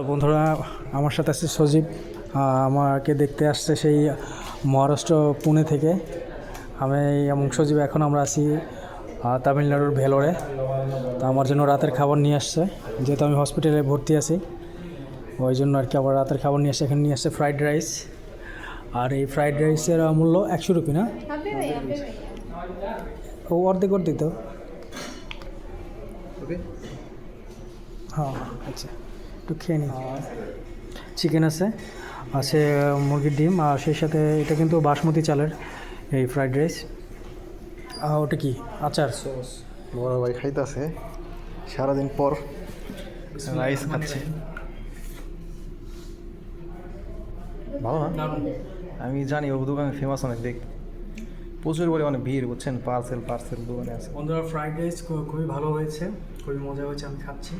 তো বন্ধুরা, আমার সাথে আছে সজীব। আমাকে দেখতে আসছে সেই মহারাষ্ট্র পুনে থেকে। আমি এবং সজীব এখন আমরা আছি তামিলনাড়ুর ভেলোরে। তো আমার জন্য রাতের খাবার নিয়ে আসছে, যেহেতু আমি হসপিটালে ভর্তি আছি ওই জন্য আর কি। আবার রাতের খাবার নিয়ে আসছে, এখানে নিয়ে আসছে ফ্রাইড রাইস। আর এই ফ্রাইড রাইসের মূল্য 100 রুপি না? ও অর্ধেক অর্ধেক তো। হ্যাঁ আচ্ছা, একটু খেয়ে নিই। চিকেন আছে, আছে মুরগির ডিম, আর সেই সাথে এটা কিন্তু বাসমতি চালের এই ফ্রাইড রাইস। ওটা কি আচার সস? বড় ভাই খাইতেছে সারাদিন পর রাইস খাচ্ছে। ভালো না? আমি জানি ও দোকানে ফেমাস অনেক, দেখ প্রচুর পরিমাণে ভিড়, বুঝছেন, পার্সেল দোকানে আছে। বন্ধুরা, ফ্রাইড রাইস খুবই ভালো হয়েছে, খুবই মজা হয়েছে, আমি খাচ্ছি।